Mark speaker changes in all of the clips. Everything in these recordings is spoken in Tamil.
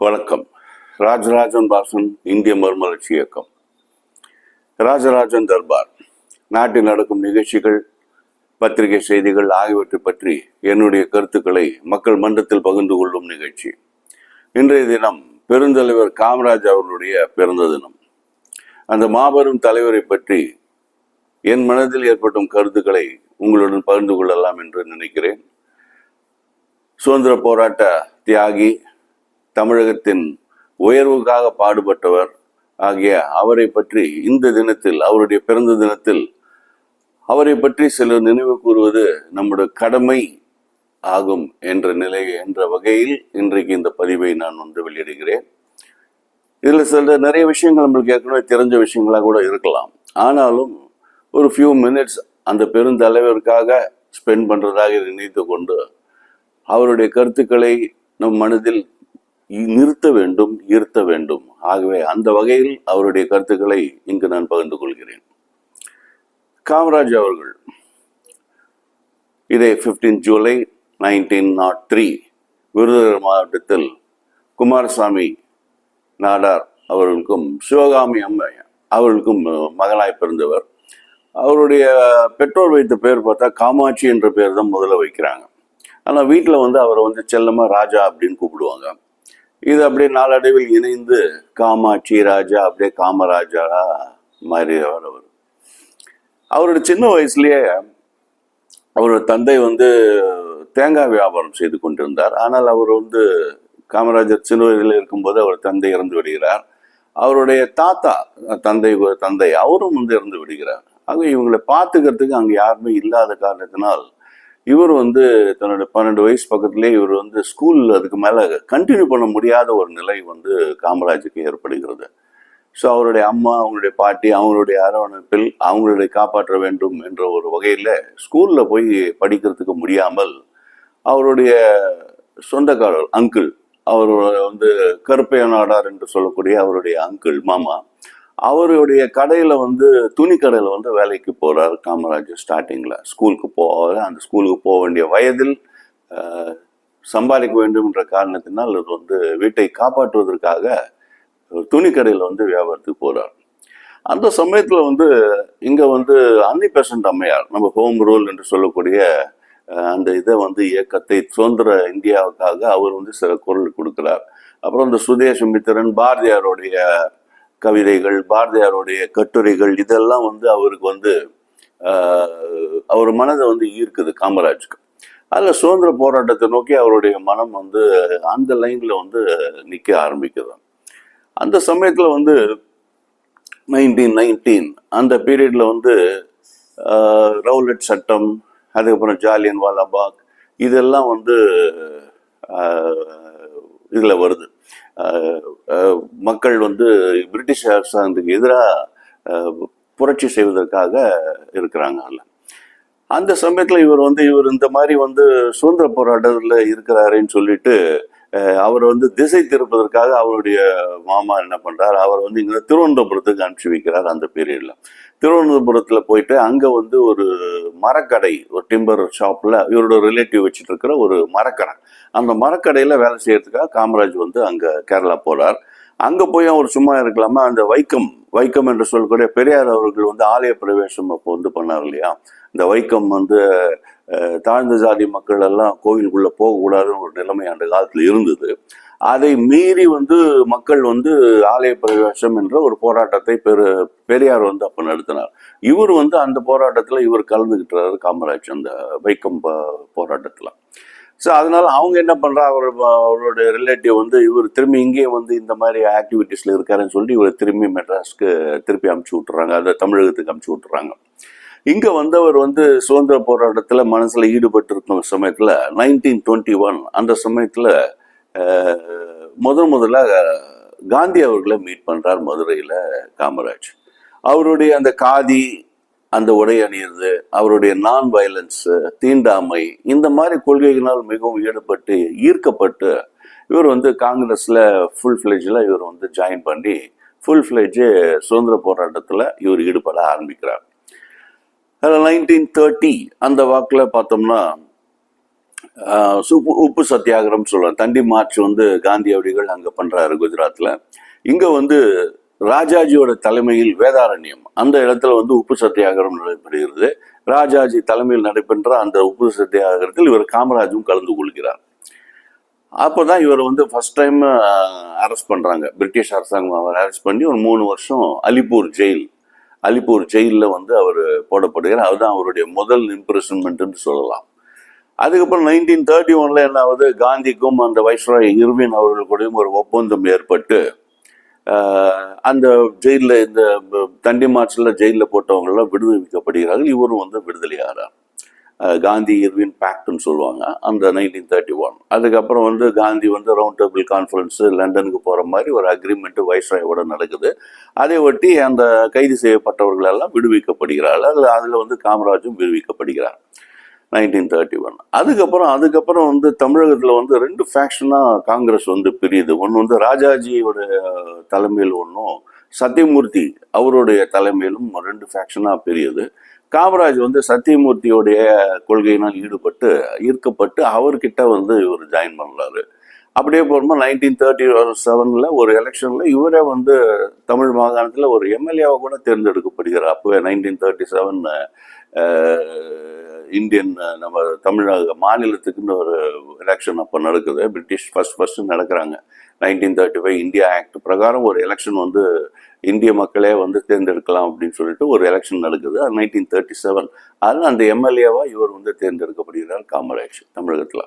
Speaker 1: வணக்கம். ராஜராஜன் பாசன் இந்திய மறுமலர்ச்சி இயக்கம். ராஜராஜன் தர்பார் நாட்டில் நடக்கும் நிகழ்ச்சிகள், பத்திரிகை செய்திகள் ஆகியவற்றை பற்றி என்னுடைய கருத்துக்களை மக்கள் மன்றத்தில் பகிர்ந்து கொள்ளும் நிகழ்ச்சி. இன்றைய தினம் பெருந்தலைவர் காமராஜ் அவர்களுடைய பிறந்த தினம். அந்த மாபெரும் தலைவரை பற்றி என் மனதில் ஏற்படும் கருத்துக்களை உங்களுடன் பகிர்ந்து கொள்ளலாம் என்று நினைக்கிறேன். சுதந்திர போராட்ட தியாகி, தமிழகத்தின் உயர்வுக்காக பாடுபட்டவர் ஆகிய அவரை பற்றி இந்த தினத்தில், அவருடைய பிறந்த தினத்தில் அவரை பற்றி சிலர் நினைவு கூறுவது நம்முடைய கடமை ஆகும் என்ற வகையில் இன்றைக்கு இந்த பதிவை நான் வெளியிடுகிறேன். இதுல நிறைய விஷயங்கள் நம்மளுக்கு ஏற்கனவே தெரிஞ்ச விஷயங்களா கூட இருக்கலாம். ஆனாலும் ஒரு ஃபியூ மினிட்ஸ் அந்த பெருந்தலைவருக்காக ஸ்பெண்ட் பண்றதாக நினைத்து கொண்டு அவருடைய கருத்துக்களை நம் மனதில் ஈர்த்த வேண்டும். ஆகவே அந்த வகையில் அவருடைய கருத்துக்களை இங்கு நான் பகிர்ந்து கொள்கிறேன். காமராஜ் அவர்கள் இதே 15 ஜூலை 1903 விருதுநகர் மாவட்டத்தில் குமாரசாமி நாடார் அவர்களுக்கும் சிவகாமி அம்மை அவர்களுக்கும் மகனாய் பிறந்தவர். அவருடைய பெற்றோர் வைத்த பேர் பார்த்தா காமாட்சி என்ற பேர் தான் முதல்ல வைக்கிறாங்க. ஆனால் வீட்டில் அவரை செல்லமா ராஜா அப்படின்னு கூப்பிடுவாங்க. இது அப்படியே நாளடைவில் இணைந்து காமாட்சி ராஜா, அப்படியே காமராஜா மாறியவர் அவர். அவருடைய சின்ன வயசுலயே அவரோட தந்தை தேங்காய் வியாபாரம் செய்து கொண்டிருந்தார். ஆனால் அவர் காமராஜர் சின்ன வயதில் இருக்கும்போது அவர் தந்தை இறந்து விடுகிறார். அவருடைய தாத்தா தந்தை அவரும் இறந்து விடுகிறார். ஆக இவங்களை பார்த்துக்கிறதுக்கு அங்கே யாருமே இல்லாத காரணத்தினால் இவர் தன்னோட 12 வயசு பக்கத்திலே இவர் ஸ்கூல்ல அதுக்கு மேல கண்டினியூ பண்ண முடியாத ஒரு நிலை காமராஜுக்கு ஏற்படுகிறது. ஸோ அவருடைய அம்மா, அவங்களுடைய பாட்டி, அவங்களுடைய அரவணைப்பில் அவங்களுடைய காப்பாற்ற வேண்டும் என்ற ஒரு வகையில ஸ்கூல்ல போய் படிக்கிறதுக்கு முடியாமல் அவருடைய சொந்தக்காரர் அங்கிள், அவர் கருப்பைய நாடார் என்று சொல்லக்கூடிய அவருடைய அங்கிள் மாமா, அவருடைய கடையில துணி கடையில வேலைக்கு போறாரு காமராஜர். ஸ்டார்டிங்ல ஸ்கூலுக்கு போவாரு. அந்த ஸ்கூலுக்கு போக வேண்டிய வயதில் சம்பாதிக்க வேண்டும் என்ற காரணத்தினால் வீட்டை காப்பாற்றுவதற்காக துணி கடையில வியாபாரத்துக்கு போறார். அந்த சமயத்துல இங்க அன்னி பெசன்ட் அம்மையார், நம்ம ஹோம் ரூல் என்று சொல்லக்கூடிய அந்த இதை இயக்கத்தை சுதந்திர இந்தியாவுக்காக அவர் சில குரல் கொடுக்கிறார். அப்புறம் இந்த சுதேசமித்திரன், பாரதியாருடைய கவிதைகள், பாரதியாருடைய கட்டுரைகள், இதெல்லாம் அவருக்கு அவர் மனதை ஈர்க்குது காமராஜுக்கு. அதில் சுதந்திர போராட்டத்தை நோக்கி அவருடைய மனம் அந்த லைன்ல நிற்க ஆரம்பிக்குது. அந்த சமயத்துல 1919 அந்த பீரியட்ல ரவுலட் சட்டம், அதுக்கப்புறம் ஜாலியன் வாலாபாக், இதெல்லாம் இதுல வருது. மக்கள் பிரிட்டிஷ் அரசாங்கத்துக்கு எதிராக புரட்சி செய்வதற்காக இருக்கிறாங்க. அந்த சமயத்துல இவர் இந்த மாதிரி சுதந்திர போராட்டத்துல இருக்கிறாருன்னு சொல்லிட்டு அவர் திசை திருப்பதற்காக அவருடைய மாமா என்ன பண்றாரு, அவர் இங்க திருவனந்தபுரத்துக்கு அனுப்பிச்சு வைக்கிறார். அந்த பீரியட்ல திருவனந்தபுரத்துல போயிட்டு அங்க ஒரு மரக்கடை, ஒரு டிம்பர் ஷாப்ல இவரோட ரிலேட்டிவ் வச்சுட்டு இருக்கிற ஒரு மரக்கடை, அந்த மரக்கடையில வேலை செய்யறதுக்காக காமராஜ் அங்க கேரளா போறார். அங்க போய் அவர் சும்மா இருக்கலாமா, அந்த வைக்கம் என்று சொல்லக்கூடிய பெரியார் அவர்கள் ஆலய பிரவேசம் அப்போ பண்ணார் இல்லையா. இந்த வைக்கம் தாழ்ந்த ஜாதி மக்கள் எல்லாம் கோவிலுக்குள்ள போகக்கூடாதுன்னு ஒரு நிலைமை அந்த காலத்துல இருந்தது. அதை மீறி மக்கள் ஆலய பிரவேசம் என்ற ஒரு போராட்டத்தை பெரியார் அப்ப நடத்தினார். இவர் அந்த போராட்டத்துல இவர் கலந்துகிட்டாரு காமராஜ், அந்த வைக்கம் போராட்டத்துல. ஸோ அதனால அவங்க என்ன பண்றா, அவரோட ரிலேட்டிவ் இவர் திரும்பி இங்கே இந்த மாதிரி ஆக்டிவிட்டிஸ்ல இருக்காருன்னு சொல்லிட்டு இவர் திரும்பி மெட்ராஸ்க்கு திருப்பி அமுச்சு விட்டுறாங்க, அதை தமிழகத்துக்கு அமுச்சு விட்டுறாங்க. இங்க அவர் சுதந்திர போராட்டத்துல மனசுல ஈடுபட்டு இருக்கும் சமயத்துல 1921 அந்த சமயத்துல முதல்ல காந்தி அவர்களை மீட் பண்றார் மதுரையில காமராஜ். அவருடைய அந்த காதி, அந்த உடை அணியிறது, அவருடைய நான் வயலன்ஸ், தீண்டாமை, இந்த மாதிரி கொள்கைகளால் மிகவும் ஈர்க்கப்பட்டு இவர் காங்கிரஸ்ல ஃபுல் ஃபிளெஜ்ல இவர் ஜாயின் பண்ணி ஃபுல் ஃபிளெஜ் சுதந்திர போராட்டத்துல இவர் ஈடுபட ஆரம்பிக்கிறார். அதில் 1930 அந்த வாக்கில் பார்த்தோம்னா உப்பு சத்தியாகிரம் சொல்லுவாங்க. தண்டி மார்ச் வந்து காந்தி அவர்கள் அங்கே பண்ணுறாரு குஜராத்தில். இங்கே வந்து ராஜாஜியோட தலைமையில் வேதாரண்யம் அந்த இடத்துல வந்து உப்பு சத்தியாகிரம் நடைபெறுகிறது. ராஜாஜி தலைமையில் நடைபெற்ற அந்த உப்பு சத்தியாகிரகத்தில் இவர் காமராஜும் கலந்து கொள்கிறார். அப்போதான் இவர் வந்து ஃபர்ஸ்ட் டைம் அரெஸ்ட் பண்ணுறாங்க. பிரிட்டிஷ் அரசாங்கம் அவர் அரெஸ்ட் பண்ணி ஒரு 3 வருஷம் அலிப்பூர் ஜெயிலில் வந்து அவர் போடப்படுகிறார். அதுதான் அவருடைய முதல் இம்ப்ரெஷன்மெண்ட்னு சொல்லலாம். அதுக்கப்புறம் 1931 என்ன ஆகுது, காந்திக்கும் அந்த வைஸ்ராய் இர்வின் அவர்கள் கூடயும் ஒரு ஒப்பந்தம் ஏற்பட்டு அந்த ஜெயிலில் இந்த தண்டி மார்ச்சில் ஜெயிலில் போட்டவங்கெல்லாம் விடுவிக்கப்படுகிறார்கள். இவரும் வந்து விடுதலையாகிறார். காந்தி இர்வின் பேக்ட்னு சொல்லுவாங்க அந்த 1931. அதுக்கப்புறம் வந்து காந்தி வந்து ரவுண்ட் டேபிள் கான்ஃபரன்ஸு லண்டனுக்கு போகிற மாதிரி ஒரு அக்ரிமெண்ட்டு வைஸ்ராயோட நடக்குது. அதை ஒட்டி அந்த கைது செய்யப்பட்டவர்கள் எல்லாம் விடுவிக்கப்படுகிறார்கள். அதில் வந்து காமராஜும் விடுவிக்கப்படுகிறார் 1931. அதுக்கப்புறம் வந்து தமிழகத்தில் வந்து 2 ஃபேக்ஷனாக காங்கிரஸ் வந்து பிரியுது. ஒன்று வந்து ராஜாஜியோட தலைமையில் ஒன்றும், சத்தியமூர்த்தி அவருடைய தலைமையிலும் 2 ஃபேக்ஷனாக பிரியுது. காமராஜ் வந்து சத்தியமூர்த்தியோடைய கொள்கையினால் ஈர்க்கப்பட்டு அவர்கிட்ட வந்து இவர் ஜாயின் பண்ணுறாரு. அப்படியே போகும்போது 1937 ஒரு எலெக்ஷனில் இவரே வந்து தமிழ் மாகாணத்தில் ஒரு எம்எல்ஏவை கூட தேர்ந்தெடுக்கப்படுகிறார். அப்போவே 1937 இந்தியன் நம்ம தமிழக மாநிலத்துக்குன்னு ஒரு எலெக்ஷன் அப்போ நடக்குது. பிரிட்டிஷ் ஃபர்ஸ்ட் நடக்கிறாங்க. 1935 இந்தியா ஆக்ட் பிரகாரம் ஒரு எலெக்ஷன் வந்து இந்திய மக்களே வந்து தேர்ந்தெடுக்கலாம் அப்படின்னு சொல்லிட்டு ஒரு எலெக்ஷன் நடக்குது. 1937 அதில் அந்த எம்எல்ஏவா இவர் வந்து தேர்ந்தெடுக்கப்படுகிறார் காமராஜ் தமிழகத்தில்.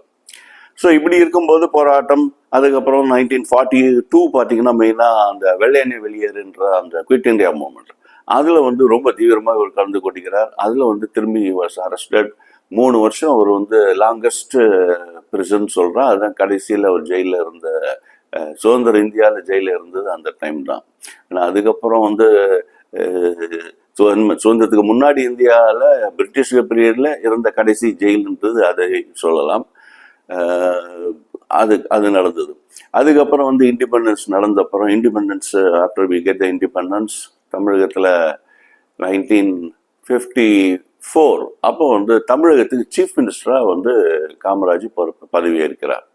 Speaker 1: ஸோ இப்படி இருக்கும்போது போராட்டம். அதுக்கப்புறம் 1942 பார்த்தீங்கன்னா மெயினாக அந்த வெள்ளையனே வெளியேறுன்ற அந்த குவிட் இந்தியா மூவ்மெண்ட், அதில் வந்து ரொம்ப தீவிரமாக இவர் கலந்து கொண்டிருக்கிறார். அதில் வந்து திரும்பி வாஸ் அரெஸ்டட். 3 வருஷம் அவர் வந்து லாங்கஸ்ட் பிரிசன் சொல்கிறார். அதுதான் கடைசியில் அவர் ஜெயிலில் இருந்த, சுதந்திர இந்தியாவில் ஜெயிலில் இருந்தது அந்த டைம் தான். ஏன்னா அதுக்கப்புறம் வந்து சுதந்திரத்துக்கு முன்னாடி இந்தியாவில் பிரிட்டிஷ் பீரியடில் இருந்த கடைசி ஜெயில்ன்றது அதை சொல்லலாம். அது நடந்தது. அதுக்கப்புறம் வந்து இண்டிபெண்டன்ஸ் நடந்தப்புறம், after we get the independence தமிழகத்தில் 1954 அப்போ வந்து தமிழகத்துக்கு சீஃப் மினிஸ்டராக வந்து காமராஜ் பதவியேற்கிறார்.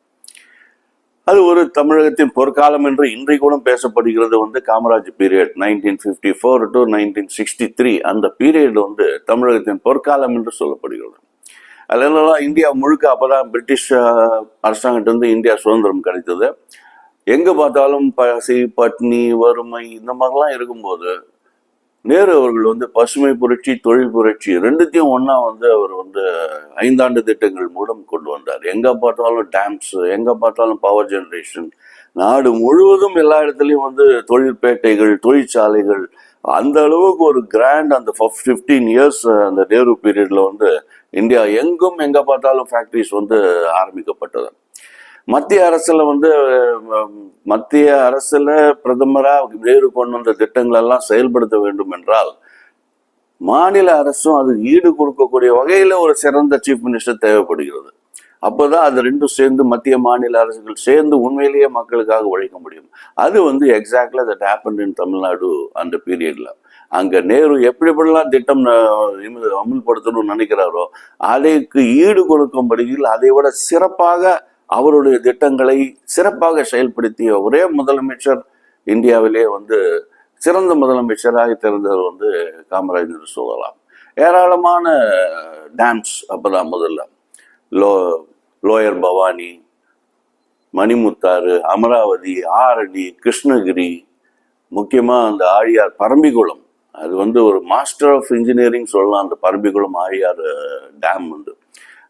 Speaker 1: அது ஒரு தமிழகத்தின் பொற்காலம் என்று இன்றைக்கு கூட பேசப்படுகிறது. வந்து காமராஜ் பீரியட் 1954 to 1963 அந்த பீரியட் வந்து தமிழகத்தின் பொற்காலம் என்று சொல்லப்படுகிறது. அதெல்லாம் இந்தியா முழுக்க அப்போதான் பிரிட்டிஷ் அரசாங்கத்திலிருந்து இந்தியா சுதந்திரம் கிடைத்தது. எங்கே பார்த்தாலும் பசி, பட்னி, வறுமை இந்த மாதிரிலாம் இருக்கும்போது நேரு அவர்கள் வந்து பசுமை புரட்சி, தொழில் புரட்சி ரெண்டுத்தையும் ஒன்றா வந்து அவர் வந்து 5 ஆண்டு திட்டங்கள் மூலம் கொண்டு வந்தார். எங்கே பார்த்தாலும் டேம்ஸ், எங்கே பார்த்தாலும் பவர் ஜெனரேஷன், நாடு முழுவதும் எல்லா இடத்துலையும் வந்து தொழிற்பேட்டைகள், தொழிற்சாலைகள், அந்த அளவுக்கு ஒரு கிராண்ட் அந்த 15 இயர்ஸ் அந்த நேரு பீரியட்ல வந்து இந்தியா எங்கும் எங்கே பார்த்தாலும் ஃபேக்ட்ரிஸ் வந்து ஆரம்பிக்கப்பட்டது. மத்திய அரசுல பிரதமராக நேரு கொண்டு வந்த திட்டங்கள் எல்லாம் செயல்படுத்த வேண்டும் என்றால் மாநில அரசும் அது ஈடு கொடுக்கக்கூடிய வகையில ஒரு சிறந்த சீஃப் மினிஸ்டர் தேவைப்படுகிறது. அப்போதான் அது ரெண்டும் சேர்ந்து மத்திய மாநில அரசுகள் சேர்ந்து உண்மையிலேயே மக்களுக்காக உழைக்க முடியும். அது வந்து exactly that happened in Tamil Nadu அந்த பீரியட்ல. அங்க நேரு எப்படிப்படலாம் திட்டம் அமுல்படுத்தணும்னு நினைக்கிறாரோ அதைக்கு ஈடு கொடுக்கும்படியில் அதை விட சிறப்பாக அவருடைய திட்டங்களை சிறப்பாக செயல்படுத்திய ஒரே முதலமைச்சர் இந்தியாவிலே வந்து சிறந்த முதலமைச்சராக திறந்தவர் வந்து காமராஜ் என்று சொல்லலாம். ஏராளமான டேம்ஸ் அப்போதான் முதல்ல லோயர் பவானி, மணிமுத்தாறு, அமராவதி, ஆரணி, கிருஷ்ணகிரி, முக்கியமாக அந்த ஆழியார் பரம்பிக்குளம், அது வந்து ஒரு மாஸ்டர் ஆஃப் இன்ஜினியரிங் சொல்லலாம். அந்த பரம்பிக்குளம் ஆழியார் டேம் வந்து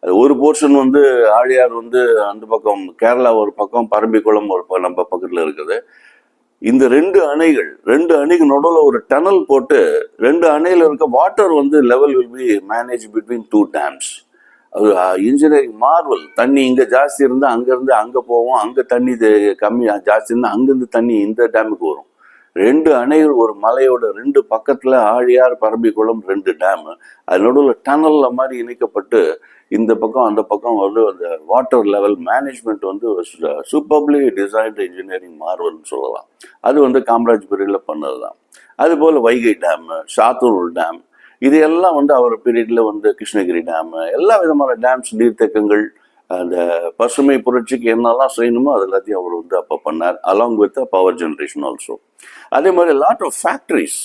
Speaker 1: அது ஒரு போர்ஷன் வந்து ஆழியார் வந்து அந்த பக்கம் கேரளா ஒரு பக்கம், பரம்பிக்குளம் ஒரு நம்ம பக்கத்தில் இருக்குது. இந்த 2 அணைக்கு நடுவில் ஒரு டனல் போட்டு 2 அணையில் இருக்க வாட்டர் வந்து level will be manage between 2 டேம்ஸ். அது இன்ஜினியரிங் மார்வல். தண்ணி இங்கே ஜாஸ்தி இருந்தால் அங்கேருந்து அங்கே போவோம், அங்கே தண்ணி கம்மி ஜாஸ்தி இருந்தால் அங்கேருந்து தண்ணி இந்த டேமுக்கு வரும். 2 அணைகள் ஒரு மலையோட 2 பக்கத்தில் ஆழியார், பரம்பிக்குளம் 2 டேமு. அது நடுவில் டனல்ல மாதிரி இணைக்கப்பட்டு இந்த பக்கம் அந்த பக்கம் வந்து அந்த வாட்டர் லெவல் மேனேஜ்மெண்ட் வந்து சூப்பர்லி டிசைன்டு இன்ஜினியரிங் மார்வல்னு சொல்லலாம். அது வந்து காமராஜ் பீரியட்ல பண்ணது தான். அதுபோல் வைகை டேமு, சாத்தூர் டேம், இது எல்லாம் வந்து அவர் பீரியட்ல வந்து கிருஷ்ணகிரி டேமு, எல்லா விதமான டேம்ஸ், நீர்த்தேக்கங்கள், அந்த பசுமை புரட்சிக்கு என்னெல்லாம் செய்யணுமோ அது எல்லாத்தையும் அவர் வந்து அப்போ பண்ணார், along with power generation also. அதே மாதிரி லாட் ஆஃப் ஃபேக்ட்ரிஸ்,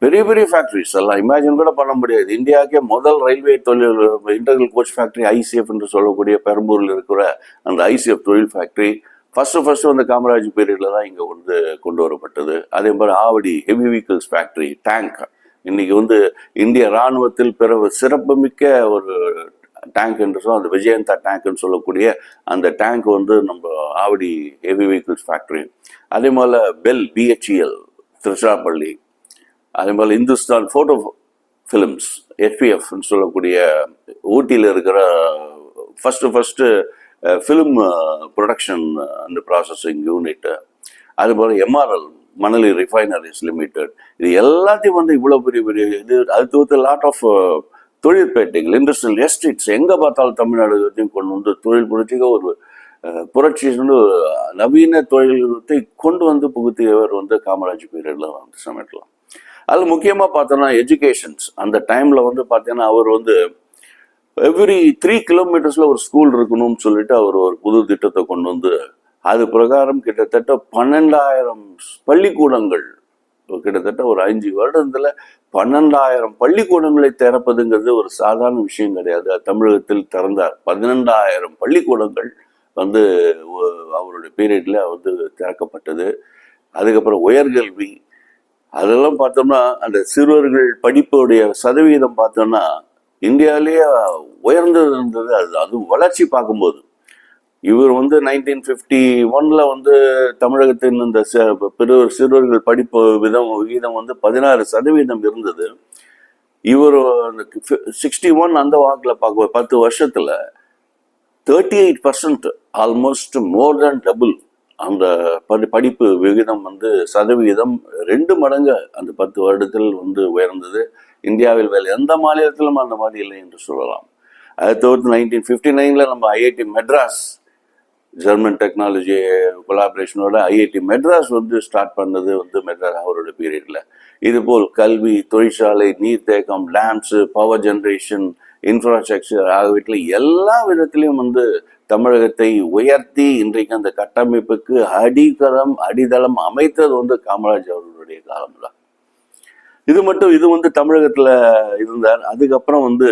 Speaker 1: பெரிய பெரிய ஃபேக்ட்ரிஸ் எல்லாம் இமேஜின் கூட பண்ண முடியாது. இந்தியாவுக்கே முதல் ரயில்வே தொழில் இன்டர்னல் கோச் ஃபேக்ட்ரி ஐசிஎஃப் என்று சொல்லக்கூடிய பெரம்பூரில் இருக்கிற அந்த ஐசிஎஃப் தொழில் ஃபேக்ட்ரி ஃபர்ஸ்ட் வந்து காமராஜ் பீரியட்ல தான் இங்கே வந்து கொண்டு வரப்பட்டது. அதே மாதிரி Avadi heavy vehicles factory, tank, இன்னைக்கு வந்து இந்திய இராணுவத்தில் சிறப்புமிக்க ஒரு டேங்க் என்று சொல்ல அந்த விஜயந்தா டேங்க்னு சொல்லக்கூடிய அந்த டேங்க் வந்து நம்ம ஆவடி ஹெவி வெஹிக்கிள்ஸ் ஃபேக்ட்ரி. அதே மாதிரி பெல் பிஹெச்இஎல் திருச்சிராப்பள்ளி, அதே மாதிரி இந்துஸ்தான் ஃபோட்டோ ஃபிலிம்ஸ் எஃபிஎஃப்னு சொல்லக்கூடிய ஊட்டியில் இருக்கிற first film production and processing unit. அதுபோல் எம்ஆர்எல் மணலி ரிஃபைனரிஸ் லிமிடெட், இது எல்லாத்தையும் வந்து இவ்வளோ பெரிய பெரிய இது. அது தவிர்த்து லாட் ஆஃப் தொழிற்பேட்டைகள், இண்டஸ்ட்ரியல் எஸ்டேட்ஸ், எங்கே பார்த்தாலும் தமிழ்நாடு கொண்டு வந்து தொழில் புரட்சிக்கு ஒரு புரட்சி நவீன தொழில்நுட்பத்தை கொண்டு வந்து புகுத்தியவர் வந்து காமராஜ் பீரியட்ல வந்து சமைக்கலாம். அதில் முக்கியமாக பார்த்தோன்னா எஜுகேஷன்ஸ், அந்த டைமில் வந்து பார்த்தீங்கன்னா அவர் வந்து எவ்ரி 3 கிலோமீட்டர்ஸ்ல ஒரு ஸ்கூல் இருக்கணும்னு சொல்லிட்டு அவர் ஒரு புது திட்டத்தை கொண்டு வந்து அது பிரகாரம் கிட்டத்தட்ட 12,000 பள்ளிக்கூடங்கள், கிட்டத்தட்ட ஒரு 5 வருடத்துல 12,000 பள்ளிக்கூடங்களை திறப்பதுங்கிறது ஒரு சாதாரண விஷயம் கிடையாது. தமிழகத்தில் திறந்தார் 12,000 பள்ளிக்கூடங்கள் வந்து அவருடைய பீரியட்ல வந்து திறக்கப்பட்டது. அதுக்கப்புறம் உயர்கல்வி, அதெல்லாம் பார்த்தோம்னா அந்த சிறுவர்கள் படிப்புடைய சதவீதம் பார்த்தோம்னா இந்தியாவிலேயே உயர்ந்தது இருந்தது. அதுவும் வளர்ச்சி பார்க்கும்போது இவர் வந்து 1951 வந்து தமிழகத்தின் இந்த சிறுவர்கள் படிப்பு விகிதம் வந்து 16% இருந்தது. இவர் 61 அந்த வாக்கில் பார்க்க 10 வருஷத்துல 38%, ஆல்மோஸ்ட் மோர் தேன் டபுள் அந்த படிப்பு விகிதம் வந்து சதவிகிதம் 2 மடங்கு அந்த 10 வருடத்தில் வந்து உயர்ந்தது. இந்தியாவில் வேறு எந்த மாநிலத்திலும் அந்த மாதிரி இல்லை என்று சொல்லலாம். அதை தவிர்த்து 1959 நம்ம ஐஐடி மெட்ராஸ் ஜெர்மன் டெக்னாலஜி கொலாபரேஷனோட ஐஐடி மெட்ராஸ் வந்து ஸ்டார்ட் பண்ணது வந்து மெட்ராஸ் அவரோட பீரியட்ல. இதுபோல் கல்வி, தொழிற்சாலை, நீர்த்தேக்கம், டேம்ஸ், பவர் ஜென்ரேஷன், இன்ஃப்ராஸ்ட்ரக்சர் ஆகியவற்றில் எல்லா விதத்திலையும் வந்து தமிழகத்தை உயர்த்தி இன்றைக்கு அந்த கட்டமைப்புக்கு அடித்தளம் அமைத்தது வந்து காமராஜ் அவர்களுடைய காலம் தான். இது வந்து தமிழகத்துல இருந்தார். அதுக்கப்புறம் வந்து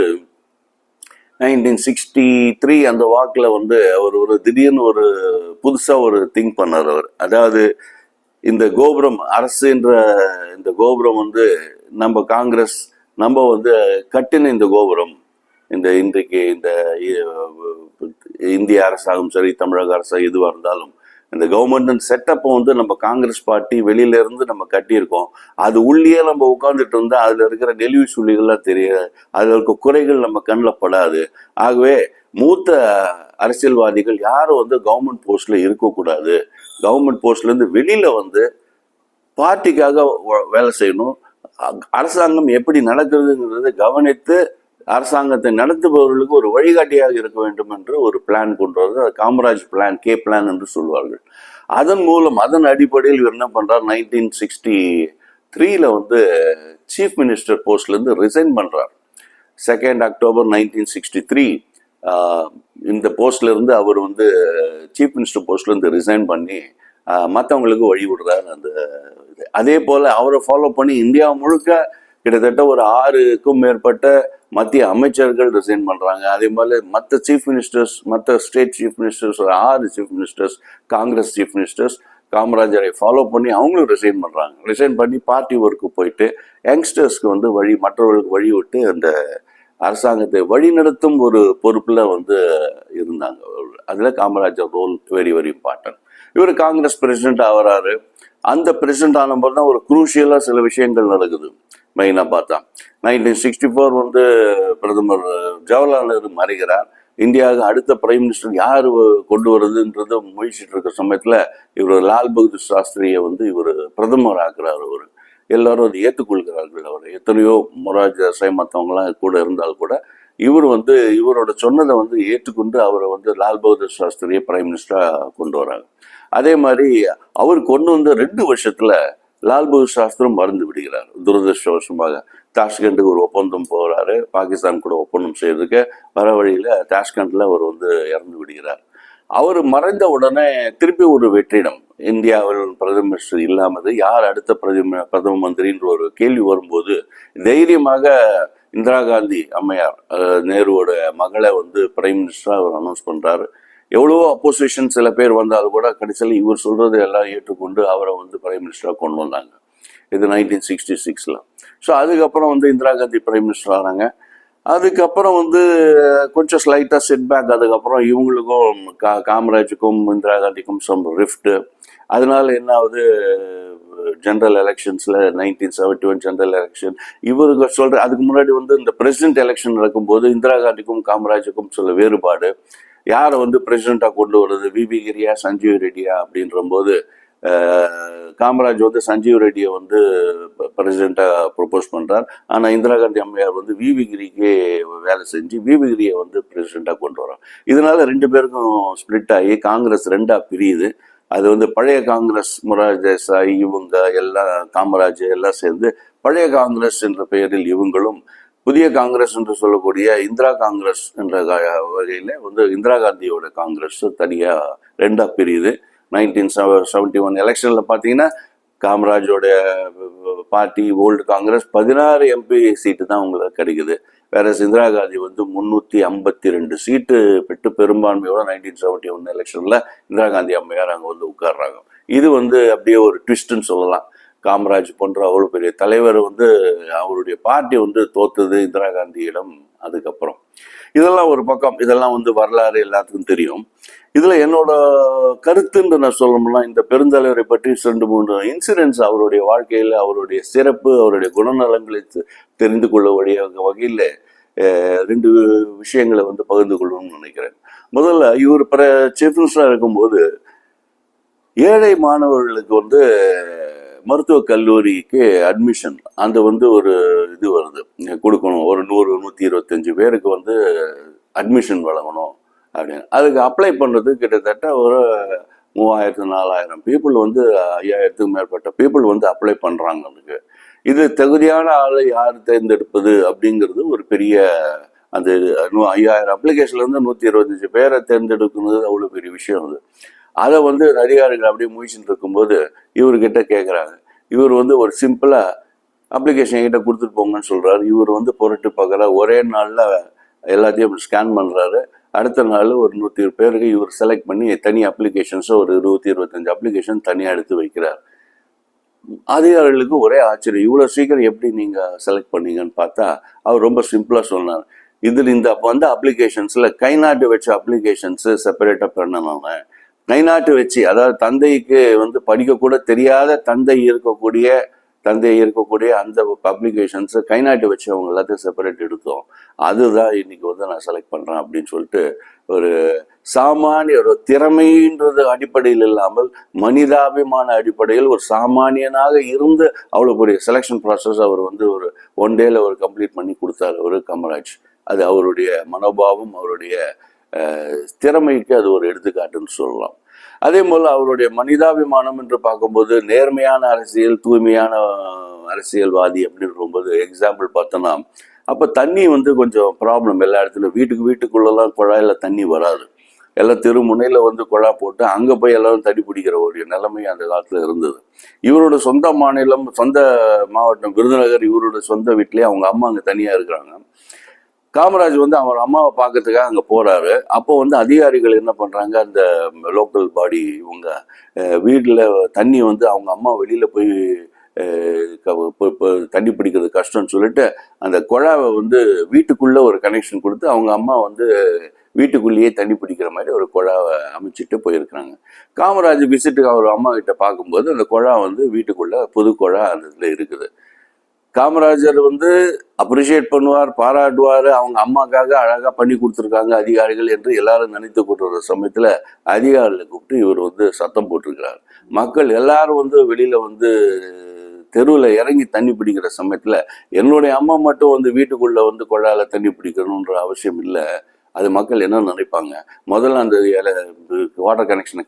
Speaker 1: 1963 அந்த வாக்கில் வந்து அவர் ஒரு திடீர்னு ஒரு புதுசாக ஒரு திங்க் பண்ணார் அவர். அதாவது இந்த கோபுரம், அரசுன்ற இந்த கோபுரம் வந்து நம்ம காங்கிரஸ் நம்ம வந்து கட்டின இந்த கோபுரம், இந்த இன்றைக்கு இந்த இந்திய அரசாங்கம் சரி தமிழக அரசாங்கம் எதுவாக இருந்தாலும் இந்த கவர்மெண்ட் செட்டப்பை வந்து நம்ம காங்கிரஸ் பார்ட்டி வெளியில இருந்து நம்ம கட்டியிருக்கோம். அது உள்ளே நம்ம உட்கார்ந்துட்டு இருந்தா அதுல இருக்கிற நெளிவு சுழிகள்லாம் தெரியாது, அதுல இருக்க குறைகள் நம்ம கண்ணில் படாது. ஆகவே மூத்த அரசியல்வாதிகள் யாரும் வந்து கவர்மெண்ட் போஸ்ட்ல இருக்கக்கூடாது, கவர்மெண்ட் போஸ்ட்ல இருந்து வெளியில வந்து பார்ட்டிக்காக வேலை செய்யணும், அரசாங்கம் எப்படி நடக்குதுங்கிறத கவனித்து அரசாங்கத்தை நடத்துபவர்களுக்கு ஒரு வழிகாட்டியாக இருக்க வேண்டும் என்று ஒரு பிளான் கொண்டு வருது. காமராஜ் பிளான், கே பிளான் என்று சொல்வார்கள். அதன் மூலம் அதன் அடிப்படையில் இவர் என்ன பண்றார், 1963 வந்து சீஃப் மினிஸ்டர் போஸ்ட்ல இருந்து ரிசைன் பண்றார். 2 அக்டோபர் 1963 இந்த போஸ்ட்ல இருந்து அவர் வந்து சீஃப் மினிஸ்டர் போஸ்ட்ல இருந்து ரிசைன் பண்ணி மற்றவங்களுக்கு வழி விடுறார். அந்த அதே போல அவரை ஃபாலோ பண்ணி இந்தியா முழுக்க கிட்டத்தட்ட ஒரு 6க்கும் மேற்பட்ட மத்திய அமைச்சர்கள் ரிசைன் பண்றாங்க. அதே மாதிரி மற்ற சீஃப் மினிஸ்டர்ஸ், மற்ற ஸ்டேட் சீஃப் மினிஸ்டர்ஸ், ஒரு 6 chief ministers, Congress chief ministers காமராஜரை ஃபாலோ பண்ணி அவங்களும் ரிசைன் பண்றாங்க. ரிசைன் பண்ணி பார்ட்டி ஒர்க்கு போயிட்டு யங்ஸ்டர்ஸ்க்கு வந்து மற்றவர்களுக்கு வழி விட்டு அந்த அரசாங்கத்தை வழிநடத்தும் ஒரு பொறுப்புல வந்து இருந்தாங்க. அதுல Kamaraj role very very important. இவர் காங்கிரஸ் பிரசிடென்ட் ஆகிறாரு. அந்த பிரசிடென்ட் ஆன போது தான் ஒரு குரூஷியலா சில விஷயங்கள் நடக்குது. மெயினா பார்த்தா 1964 வந்து பிரதமர் ஜவஹர்லால் நேரு மறைகிறார். இந்தியாவுக்கு அடுத்த பிரைம் மினிஸ்டர் யாரு கொண்டு வருதுன்றத முயற்சிட்டு இருக்கிற சமயத்துல இவர் லால் பகதூர் சாஸ்திரியை வந்து இவர் பிரதமர் ஆக்குறாரு. அவர் எல்லாரும் அதை ஏற்றுக்கொள்கிறார்கள். அவர் எத்தனையோ மொரார்ஜி தேசாய் மற்றவங்களாம் கூட இருந்தால் கூட இவர் வந்து இவரோட சொன்னதை வந்து ஏற்றுக்கொண்டு அவரை வந்து லால் பகதூர் சாஸ்திரியை பிரைம் மினிஸ்டரா கொண்டு வராங்க. அதே மாதிரி அவர் கொண்டு வந்த 2 வருஷத்துல லால் பகதூர் சாஸ்திரம் மறந்து விடுகிறார் துரதிருஷ்டவசமாக. தாஷ்கண்டுக்கு ஒரு ஒப்பந்தம் போகிறாரு, பாகிஸ்தான் கூட ஒப்பந்தம் செய்யறதுக்கு வர வழியில் தாஷ்கண்டில் அவர் வந்து இறந்து விடுகிறார். அவர் மறைந்த உடனே திருப்பி ஒரு வெற்றிடம், இந்தியாவில் பிரதம மினிஸ்டர் இல்லாமல் யார் அடுத்த பிரதம மந்திரின்ற ஒரு கேள்வி வரும்போது தைரியமாக இந்திரா காந்தி அம்மையார், நேருவோட மகளை வந்து பிரைம் மினிஸ்டராக அவர் அனௌன்ஸ் பண்ணுறாரு. எவ்வளவோ அப்போசிஷன் சில பேர் வந்தாலும் கூட கடைசியில் இவர் சொல்றது எல்லாம் ஏற்றுக்கொண்டு அவரை வந்து பிரைம் மினிஸ்டராக கொண்டு வந்தாங்க. இது 1966. ஸோ அதுக்கப்புறம் வந்து இந்திரா காந்தி பிரைம் மினிஸ்டர் ஆனாங்க. அதுக்கப்புறம் வந்து கொஞ்சம் ஸ்லைட்டாக செட்பேக். அதுக்கப்புறம் இவங்களுக்கும் காமராஜுக்கும் இந்திரா காந்திக்கும் சம் ரிஃப்ட். அதனால என்ன ஆகுது, ஜெனரல் எலெக்ஷன்ஸில் 1971 ஜெனரல் எலெக்ஷன் இவருக்கு சொல்கிற அதுக்கு முன்னாடி வந்து இந்த பிரசிடென்ட் எலெக்ஷன் நடக்கும்போது இந்திரா காந்திக்கும் காமராஜுக்கும் சில வேறுபாடு. யாரை வந்து பிரசிடெண்ட்டாக கொண்டு வர்றது, விவி கிரியா சஞ்சீவ் ரெட்டியா அப்படின்ற போது காமராஜ் வந்து சஞ்சீவ் ரெட்டியை வந்து பிரசிடெண்ட்டாக ப்ரொப்போஸ் பண்ணுறார். ஆனால் இந்திரா காந்தி அம்மையார் வந்து விவி கிரிக்கே வேலை செஞ்சு விவி கிரியை வந்து பிரசிடெண்ட்டாக கொண்டு வரோம். இதனால ரெண்டு பேருக்கும் ஸ்பிளிட் ஆகி காங்கிரஸ் ரெண்டாக பிரியுது. அது வந்து பழைய காங்கிரஸ், மொரார்ஜி தேசாய் இவங்க எல்லாம் காமராஜ் எல்லாம் சேர்ந்து பழைய காங்கிரஸ் என்ற பெயரில் இவங்களும், புதிய காங்கிரஸ் என்று சொல்லக்கூடிய இந்திரா காங்கிரஸ் என்ற வகையில் வந்து இந்திரா காந்தியோட காங்கிரஸ் தனியாக ரெண்டாக பிரியுது. 1971 எலெக்ஷனில் பார்த்தீங்கன்னா காமராஜோட party old Congress 16 MP seat தான் உங்களுக்கு கிடைக்குது. வேற இந்திரா காந்தி வந்து 352 சீட்டு பெற்று பெரும்பான்மையோட 1971 எலெக்ஷனில் இந்திரா காந்தி அம்மையார் அங்கே வந்து உட்கார்றாங்க. இது வந்து அப்படியே ஒரு ட்விஸ்ட்னு சொல்லலாம். காமராஜ் போன்ற அவ்வளோ பெரிய தலைவர் வந்து அவருடைய பார்ட்டி வந்து தோத்தது இந்திரா காந்தியிடம். அதுக்கப்புறம் இதெல்லாம் ஒரு பக்கம், இதெல்லாம் வந்து வரலாறு எல்லாத்துக்கும் தெரியும். இதுல என்னோட கருத்துன்னு நான் சொல்லணும்னா, இந்த பெருந்தலைவரை பற்றி 2-3 இன்சிடென்ட்ஸ் அவருடைய வாழ்க்கையில அவருடைய சிறப்பு, அவருடைய குணநலங்களை தெரிந்து கொள்ள வகையில் 2 விஷயங்களை வந்து பகிர்ந்து கொள்ளணும்னு நினைக்கிறேன். முதல்ல இவர் சீஃப் மினிஸ்டரா இருக்கும்போது ஏழை மாணவர்களுக்கு வந்து மருத்துவக் கல்லூரிக்கு அட்மிஷன் அந்த வந்து ஒரு இது வருது, கொடுக்கணும். ஒரு 100-125 பேருக்கு வந்து அட்மிஷன் வழங்கணும் அப்படின்னு. அதுக்கு அப்ளை பண்ணுறது கிட்டத்தட்ட ஒரு 3000-4000 பீப்புள் வந்து 5000த்துக்கும் மேற்பட்ட பீப்புள் வந்து அப்ளை பண்ணுறாங்க. அதுக்கு இது தகுதியான ஆளை யார் தேர்ந்தெடுப்பது அப்படிங்கிறது ஒரு பெரிய, அந்த 5000 அப்ளிகேஷன்லேருந்து 125 பேரை தேர்ந்தெடுக்கிறது அவ்வளோ பெரிய விஷயம். அது அதை வந்து அதிகாரிகள் அப்படியே முயற்சிட்டு இருக்கும்போது இவர்கிட்ட கேட்குறாங்க. இவர் வந்து ஒரு சிம்பிளாக அப்ளிகேஷன் கிட்ட கொடுத்துட்டு போங்கன்னு சொல்கிறாரு. இவர் வந்து புரட்டு பார்க்குற ஒரே நாளில் எல்லாத்தையும் ஸ்கேன் பண்ணுறாரு. அடுத்த நாள் ஒரு 100 பேருக்கு இவர் செலக்ட் பண்ணி தனி அப்ளிகேஷன்ஸை ஒரு 20-25 அப்ளிகேஷன் தனியாக எடுத்து வைக்கிறார். அதிகாரிகளுக்கு ஒரே ஆச்சரியம், இவ்வளோ சீக்கிரம் எப்படி நீங்கள் செலக்ட் பண்ணீங்கன்னு பார்த்தா அவர் ரொம்ப சிம்பிளாக சொன்னார். இதில் இந்த வந்து அப்ளிகேஷன்ஸில் கை நாட்டு வச்ச அப்ளிகேஷன்ஸு செப்பரேட்டாக பண்ணணும். கை நாட்டு வச்சு, அதாவது தந்தைக்கு வந்து படிக்கக்கூட தெரியாத தந்தை இருக்கக்கூடிய அந்த அப்ளிகேஷன்ஸை கை நாட்டு வச்சு அவங்க எல்லாத்தையும் செப்பரேட் எடுத்தோம். அதுதான் இன்னைக்கு வந்து நான் செலக்ட் பண்ணுறேன் அப்படின்னு சொல்லிட்டு ஒரு சாமானிய ஒரு திறமைன்றது அடிப்படையில் இல்லாமல் மனிதாபிமான அடிப்படையில் ஒரு சாமானியனாக இருந்து அவ்வளோ பெரிய செலெக்ஷன் ப்ராசஸ் அவர் வந்து ஒரு 1 டேல அவர் கம்ப்ளீட் பண்ணி கொடுத்தாரு ஒரு காமராஜ். அது அவருடைய மனோபாவம், அவருடைய திறமைக்கு அது ஒரு எடுத்துக்காட்டுன்னு சொல்லலாம். அதே போல் அவருடைய மனிதாபிமானம் என்று பார்க்கும்போது நேர்மையான அரசியல், தூய்மையான அரசியல்வாதி அப்படின்னு போது எக்ஸாம்பிள் பார்த்தோன்னா, அப்போ தண்ணி வந்து கொஞ்சம் ப்ராப்ளம் எல்லா இடத்துலையும். வீட்டுக்குள்ளெல்லாம் குழாயில் தண்ணி வராது. எல்லாம் தெருமுனையில் வந்து குழா போட்டு அங்கே போய் எல்லாரும் தண்ணி பிடிக்கிற ஒரு நிலைமை அந்த காலத்தில் இருந்தது. இவரோட சொந்த மாநிலம், சொந்த மாவட்டம் விருதுநகர், இவரோட சொந்த வீட்லேயே அவங்க அம்மா அங்கே தனியாக இருக்கிறாங்க. காமராஜ் வந்து அவர் அம்மாவை பார்க்கறதுக்காக அங்கே போகிறாரு. அப்போ வந்து அதிகாரிகள் என்ன பண்ணுறாங்க, அந்த லோக்கல் பாடி இவங்க வீட்டில் தண்ணி வந்து அவங்க அம்மா வெளியில் போய் தண்ணி பிடிக்கிறது கஷ்டம்னு சொல்லிட்டு அந்த குழாவை வந்து வீட்டுக்குள்ளே ஒரு கனெக்ஷன் கொடுத்து அவங்க அம்மா வந்து வீட்டுக்குள்ளேயே தண்ணி பிடிக்கிற மாதிரி ஒரு குழாவை அமைச்சிட்டு போயிருக்கிறாங்க. காமராஜ் விசிட்டுக்கு அவர் அம்மா கிட்ட பார்க்கும்போது அந்த குழா வந்து வீட்டுக்குள்ளே புது குழா அந்த இதில் இருக்குது. காமராஜர் வந்து அப்ரிஷியேட் பண்ணுவார், பாராட்டுவார், அவங்க அம்மாக்காக அழகாக பண்ணி கொடுத்துருக்காங்க அதிகாரிகள் என்று எல்லாரும் நினைத்து கொண்டிருக்கிற சமயத்தில் அதிகாரிகளை கூப்பிட்டு இவர் வந்து சத்தம் போட்டிருக்கிறார். மக்கள் எல்லாரும் வந்து வெளியில் வந்து தெருவில் இறங்கி தண்ணி பிடிக்கிற சமயத்தில் என்னுடைய அம்மா மட்டும் வந்து வீட்டுக்குள்ளே வந்து குழாயில் தண்ணி பிடிக்கணுன்ற அவசியம் இல்லை. அது மக்கள் என்ன நினைப்பாங்க, முதல்ல அந்த வாட்டர் கனெக்ஷனை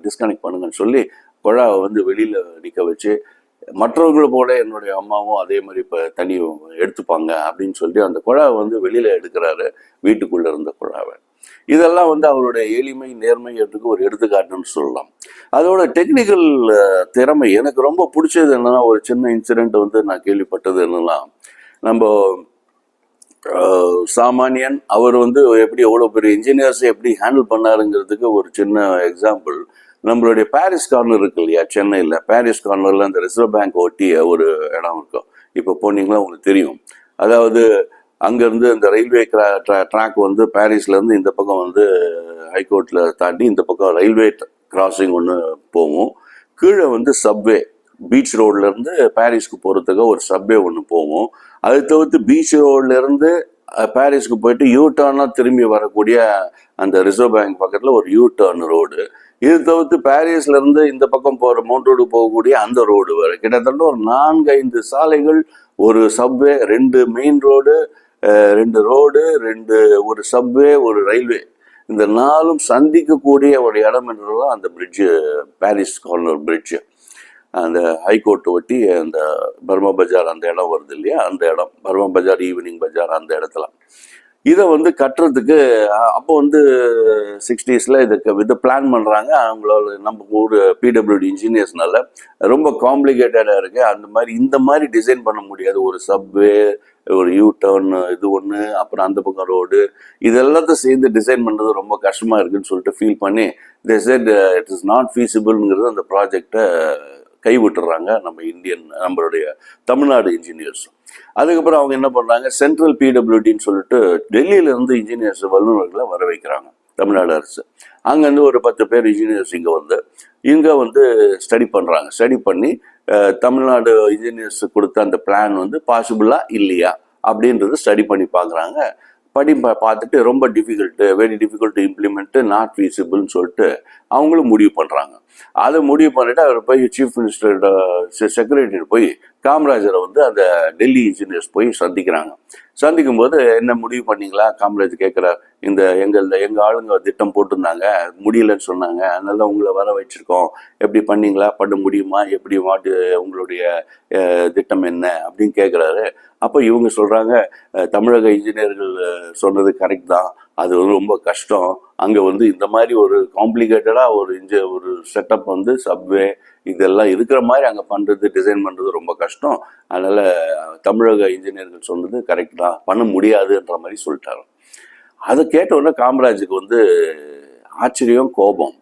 Speaker 1: டிஸ்கனெக்ட் பண்ணுங்கன்னு சொல்லி குழாவை வந்து வெளியில் நிற்க வச்சு மற்றவர்கள் போல என்னுடைய அம்மாவும் அதே மாதிரி இப்போ தண்ணி எடுத்துப்பாங்க அப்படின்னு சொல்லி அந்த குழாவை வந்து வெளியில் எடுக்கிறாரு, வீட்டுக்குள்ளே இருந்த குழாவை. இதெல்லாம் வந்து அவருடைய எளிமை நேர்மையத்துக்கு ஒரு எடுத்துக்காட்டுன்னு சொல்லலாம். அதோட டெக்னிக்கல் திறமை எனக்கு ரொம்ப பிடிச்சது என்னன்னா, ஒரு சின்ன இன்சிடென்ட் வந்து நான் கேள்விப்பட்டது என்னன்னா, நம்ம சாமானியன் அவர் வந்து எப்படி எவ்வளோ பெரிய இன்ஜினியர்ஸை எப்படி ஹேண்டில் பண்ணாருங்கிறதுக்கு ஒரு சின்ன எக்ஸாம்பிள். நம்மளுடைய பாரிஸ் கார்னர் இருக்கு இல்லையா, சென்னையில் பாரிஸ் கார்னரில் அந்த ரிசர்வ் பேங்க் ஒட்டிய ஒரு இடம் இருக்கும். இப்போ போனீங்களா உங்களுக்கு தெரியும். அதாவது அங்கேருந்து இந்த ரயில்வே ட்ராக் வந்து பாரிஸ்லேருந்து இந்த பக்கம் வந்து ஹைகோர்ட்டில் தாண்டி இந்த பக்கம் ரயில்வே கிராசிங் ஒன்று போகும். கீழே வந்து சப்வே, பீச் ரோட்லேருந்து பாரிஸ்க்கு போகிறதுக்கு ஒரு சப்வே ஒன்று போகும். அது தவிர்த்து பீச் ரோட்லேருந்து பாரிஸ்க்கு போயிட்டு யூ டர்னாக திரும்பி வரக்கூடிய அந்த ரிசர்வ் பேங்க் பக்கத்தில் ஒரு யூ டர்ன் ரோடு. இது தவிர்த்து பாரிஸ்லேருந்து இந்த பக்கம் போகிற மவுண்ட் ரோடு போகக்கூடிய அந்த ரோடு வரை கிட்டத்தட்ட ஒரு 4-5 சாலைகள், ஒரு சப்வே, 2 மெயின் ரோடு, 2 ரோடு, ஒரு சப்வே, ஒரு ரயில்வே, இந்த 4ம் சந்திக்கக்கூடிய ஒரு இடம் என்றதான் அந்த பிரிட்ஜு, பாரிஸ் கார்னர் பிரிட்ஜு. அந்த ஹைகோர்ட் ஒட்டி அந்த பர்மா பஜார் அந்த இடம் வருது இல்லையா, அந்த இடம் பர்மா பஜார், ஈவினிங் பஜார், அந்த இடத்துல இதை வந்து கட்டுறதுக்கு அப்போ வந்து 60ஸ்ல இதை பிளான் பண்ணுறாங்க. அவங்களோட நம்ம ஊர் பிடபிள்யூடி இன்ஜினியர்ஸ்னால ரொம்ப காம்ப்ளிகேட்டடாக இருக்கு. அந்த மாதிரி இந்த மாதிரி டிசைன் பண்ண முடியாது. ஒரு சப்வே, ஒரு யூ டர்ன், இது ஒன்று, அப்புறம் அந்த பக்கம் ரோடு, இதெல்லாத்தையும் சேர்ந்து டிசைன் பண்ணுறது ரொம்ப கஷ்டமாக இருக்குன்னு சொல்லிட்டு ஃபீல் பண்ணி they said it is not feasibleங்கிறது அந்த ப்ராஜெக்டை கைவிட்டுறாங்க நம்மளுடைய தமிழ்நாடு இன்ஜினியர்ஸ். அதுக்கப்புறம் அவங்க என்ன பண்ணுறாங்க, சென்ட்ரல் பிடபிள்யூடின்னு சொல்லிட்டு டெல்லியிலேருந்து இன்ஜினியர்ஸ் வல்லுநர்களை வர வைக்கிறாங்க தமிழ்நாடு அரசு. அங்கேருந்து ஒரு 10 பேர் இன்ஜினியர்ஸ் இங்கே வந்து ஸ்டடி பண்ணுறாங்க. ஸ்டடி பண்ணி தமிழ்நாடு இன்ஜினியர்ஸ் கொடுத்த அந்த பிளான் வந்து பாசிபிளா இல்லையா அப்படின்றது ஸ்டடி பண்ணி பார்க்குறாங்க. பார்த்துட்டு ரொம்ப very difficult to implement, not ஃபீஸிபிள்னு சொல்லிட்டு அவங்களும் முடிவு பண்ணுறாங்க. அதை முடிவு பண்ணிட்டு அவர் போய் சீஃப் மினிஸ்டரோட செக்ரட்டரி போய் காமராஜரை வந்து அந்த டெல்லி இன்ஜினியர்ஸ் போய் சந்திக்கிறாங்க. சந்திக்கும் போது என்ன முடிவு பண்ணீங்களா, காமராஜ் கேட்குறார். எங்கள் ஆளுங்க திட்டம் போட்டிருந்தாங்க, முடியலன்னு சொன்னாங்க, அதனால உங்களை வர வச்சிருக்கோம், எப்படி பண்ணீங்களா, பண்ண முடியுமா, எப்படி உங்களுடைய திட்டம் என்ன அப்படின்னு கேட்குறாரு. அப்போ இவங்க சொல்கிறாங்க, தமிழக இன்ஜினியர்கள் சொன்னது கரெக்ட் தான், அது வந்து ரொம்ப கஷ்டம், அங்கே வந்து இந்த மாதிரி ஒரு காம்ப்ளிகேட்டடாக ஒரு செட்டப் வந்து சப்வே இதெல்லாம் இருக்கிற மாதிரி அங்கே பண்ணுறது, டிசைன் பண்ணுறது ரொம்ப கஷ்டம், அதனால் தமிழக இன்ஜினியர்கள் சொன்னது கரெக்ட் தான், பண்ண முடியாதுன்ற மாதிரி சொல்லிட்டாரு. அதை கேட்டவுடனே காமராஜுக்கு வந்து ஆச்சரியம், கோபம்.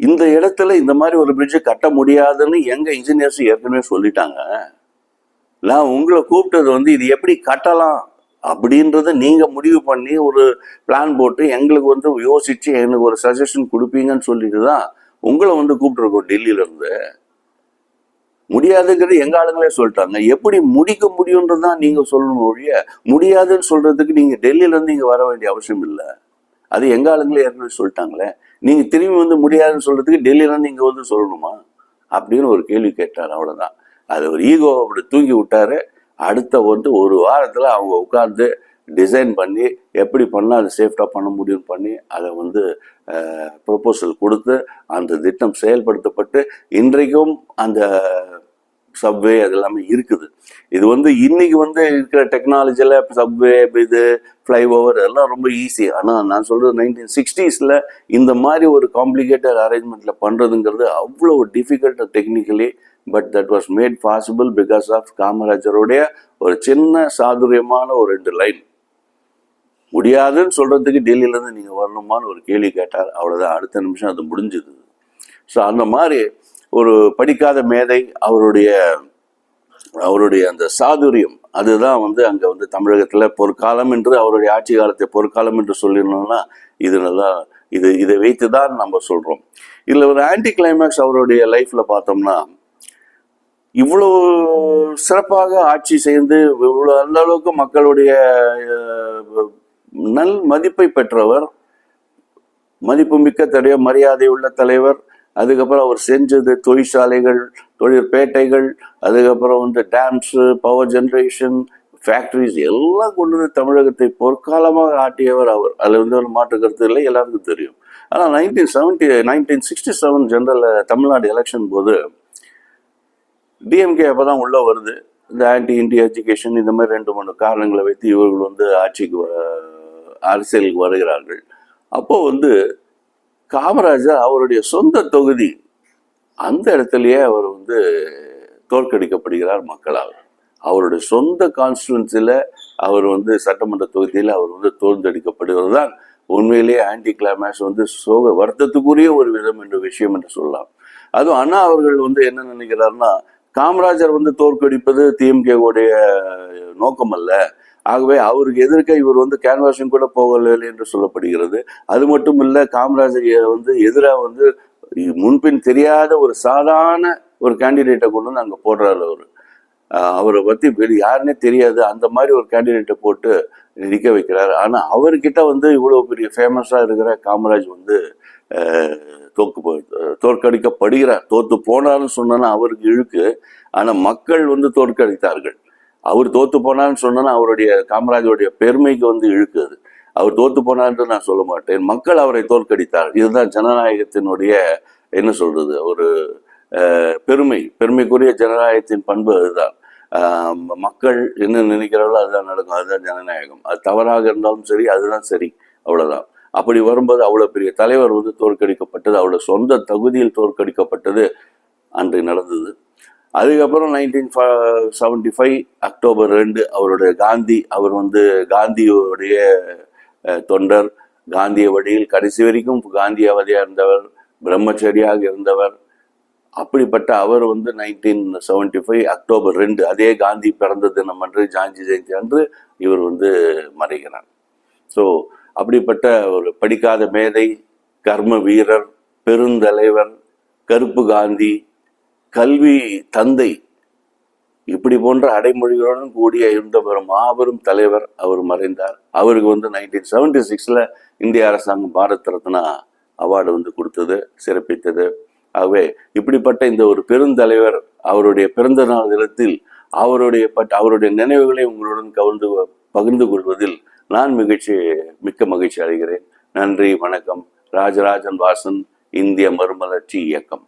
Speaker 1: இந்த இடத்துல இந்த மாதிரி ஒரு பிரிட்ஜை கட்ட முடியாதுன்னு எங்கள் இன்ஜினியர்ஸ் ஏற்கனவே சொல்லிட்டாங்க. நான் உங்களை கூப்பிட்டது வந்து இது எப்படி கட்டலாம் அப்படின்றத நீங்கள் முடிவு பண்ணி ஒரு பிளான் போட்டு எங்களுக்கு வந்து யோசித்து எனக்கு ஒரு சஜஷன் கொடுப்பீங்கன்னு சொல்லிட்டு தான் உங்களை வந்து கூப்பிட்டுருக்கோம் டெல்லியிலேருந்து. முடியாதுங்கிறது எங்கள் ஆளுங்களே சொல்லிட்டாங்க. எப்படி முடிக்க முடியுன்றதான் நீங்கள் சொல்லணும் ஒழிய முடியாதுன்னு சொல்கிறதுக்கு நீங்கள் டெல்லியிலேருந்து இங்கே வர வேண்டிய அவசியம் இல்லை. அது எங்கள் ஆளுங்களே ஏற்கனவே சொல்லிட்டாங்களே, நீங்கள் திரும்பி வந்து முடியாதுன்னு சொல்கிறதுக்கு டெல்லியிலேருந்து இங்கே வந்து சொல்லணுமா அப்படின்னு ஒரு கேள்வி கேட்டார். அவ்வளோதான். அது ஒரு ஈகோ அப்படி தூக்கி விட்டாரு. அடுத்த ஒரு வாரத்தில் அவங்க உட்கார்ந்து டிசைன் பண்ணி எப்படி பண்ணால் அதை சேஃப்டாக பண்ண முடியும்னு பண்ணி அதை வந்து ப்ரொபோசல் கொடுத்து அந்த திட்டம் செயல்படுத்தப்பட்டு இன்றைக்கும் அந்த சப்வே அதெல்லாமே இருக்குது. இது வந்து இன்னைக்கு வந்து இருக்கிற டெக்னாலஜியில் சப்வே, இது ஃப்ளைஓவர் எல்லாம் ரொம்ப ஈஸி. ஆனால் நான் சொல்கிறது 1960ஸ்ல இந்த மாதிரி ஒரு காம்ப்ளிகேட்டட் அரேஞ்ச்மெண்ட்டில் பண்ணுறதுங்கிறது அவ்வளோ difficult technically. But that was made possible because of காமராஜருடைய ஒரு சின்ன சாதுரியமான ஒரு 2 லைன். முடியாதுன்னு சொல்கிறதுக்கு டெல்லியிலேருந்து நீங்கள் வரணுமான்னு ஒரு கேள்வி கேட்டார். அவ்வளோதான், அடுத்த நிமிஷம் அது முடிஞ்சுது. ஸோ அந்த மாதிரி ஒரு படிக்காத மேதை, அவருடைய அந்த சாதுரியம், அதுதான் வந்து அங்கே வந்து தமிழகத்தில் பொற்காலம் என்று, அவருடைய ஆட்சி காலத்தை பொற்காலம் என்று சொல்லிடணும்னா இதை வைத்து தான் நம்ம சொல்கிறோம். இதில் ஒரு ஆன்டி கிளைமேக்ஸ் அவருடைய லைஃப்பில் பார்த்தோம்னா, இவ்வளோ சிறப்பாக ஆட்சி செய்து இவ்வளோ அந்த அளவுக்கு மக்களுடைய நல் மதிப்பை பெற்றவர், மதிப்புமிக்க மரியாதை உள்ள தலைவர். அதுக்கப்புறம் அவர் செஞ்சது தொழிற்சாலைகள், தொழிற்பேட்டைகள், அதுக்கப்புறம் வந்து டேம்ஸு, பவர் ஜென்ரேஷன், ஃபேக்ட்ரிஸ் எல்லாம் கொண்டு வந்து தமிழகத்தை பொற்காலமாக ஆட்டியவர் அவர். அதில் வந்து ஒரு மாற்று கருத்து இல்லை, எல்லாருக்கும் தெரியும். ஆனால் 1967 ஜெனரல் தமிழ்நாடு எலெக்ஷன் போது டிஎம்கே அப்பதான் உள்ள வருது. இந்த ஆன்டி இந்தியா எஜுகேஷன் இந்த மாதிரி 2-3 காரணங்களை வைத்து இவர்கள் வந்து ஆட்சிக்கு அரசியலுக்கு வருகிறார்கள். அப்போ வந்து காமராஜர் அவருடைய சொந்த தொகுதி அந்த இடத்துலயே அவர் வந்து தோற்கடிக்கப்படுகிறார் மக்களால். அவருடைய சொந்த கான்ஸ்டிடுவன்சில அவர் வந்து சட்டமன்ற தொகுதியில் அவர் வந்து தோற்கடிக்கப்படுவது தான் உண்மையிலேயே ஆன்டி கிளைமேக்ஸ் வந்து வருத்தத்துக்குரிய ஒரு விதம் என்ற விஷயம் என்று சொல்லலாம். அதுவும் அண்ணா அவர்கள் வந்து என்ன நினைக்கிறாருன்னா, காமராஜர் வந்து தோற்கடிப்பது டிஎம்கேவுடைய நோக்கம் அல்ல, ஆகவே அவருக்கு எதிர்க்க இவர் வந்து கேன்வாஷிங் கூட போகவில்லை என்று சொல்லப்படுகிறது. அது மட்டும் இல்லை, காமராஜர் வந்து எதிராக வந்து முன்பின் தெரியாத ஒரு சாதாரண ஒரு கேண்டிடேட்டை கொண்டு வந்து அங்கே போடுறாரு. அவரை பற்றி யாருன்னே தெரியாது, அந்த மாதிரி ஒரு கேண்டிடேட்டை போட்டு நிற்க வைக்கிறாரு. ஆனால் அவர்கிட்ட வந்து இவ்வளோ பெரிய ஃபேமஸாக இருக்கிற காமராஜ் வந்து தோற்கடிக்கப்படுகிறார். தோத்து போனாலும் சொன்னா அவருக்கு இழுக்கு, ஆனால் மக்கள் வந்து தோற்கடித்தார்கள். அவர் தோத்து போனான்னு சொன்னா அவருடைய காமராஜருடைய பெருமைக்கு வந்து இழுக்குது. அவர் தோத்து போனான்னு நான் சொல்ல மாட்டேன், மக்கள் அவரை தோற்கடித்தார். இதுதான் ஜனநாயகத்தினுடைய என்ன சொல்றது ஒரு பெருமைக்குரிய ஜனநாயகத்தின் பண்பு. அதுதான் மக்கள் என்ன நினைக்கிறார்களோ அதுதான் நடக்கும், அதுதான் ஜனநாயகம். அது தவறாக இருந்தாலும் சரி, அதுதான் சரி, அவ்வளவுதான். அப்படி வரும்போது அவ்வளவு பெரிய தலைவர் வந்து தோற்கடிக்கப்பட்டது, அவருடைய சொந்த தகுதியில் தோற்கடிக்கப்பட்டது அன்று நடந்தது. அதுக்கப்புறம் 1975 அக்டோபர் 2 அவருடைய அவர் வந்து காந்தியோடைய தொண்டர், காந்திய வழியில் கடைசி வரைக்கும் காந்தியவாதியா இருந்தவர், பிரம்மச்சரியாக இருந்தவர். அப்படிப்பட்ட அவர் வந்து 1975 அக்டோபர் 2 அதே காந்தி பிறந்த தினம் அன்று, காந்தி ஜெயந்தி அன்று இவர் வந்து மறைகிறார். ஸோ அப்படிப்பட்ட ஒரு படிக்காத மேதை, கர்ம வீரர், பெருந்தலைவர், கருப்பு காந்தி, கல்வி தந்தை, இப்படி போன்ற அடைமொழிகளுடன் கூடிய இருந்த ஒரு மாபெரும் தலைவர் அவர் மறைந்தார். அவருக்கு வந்து 1976 இந்திய அரசாங்கம் பாரத் ரத்னா அவார்டு வந்து கொடுத்தது, சிறப்பித்தது. ஆகவே இப்படிப்பட்ட இந்த ஒரு பெருந்தலைவர் அவருடைய பிறந்த நாள் தினத்தில் அவருடைய நினைவுகளை உங்களுடன் பகிர்ந்து கொள்வதில் நான் மிக்க மகிழ்ச்சி அடைகிறேன். நன்றி, வணக்கம். ராஜராஜன் வாசன், இந்திய மறுமலர்ச்சி இயக்கம்.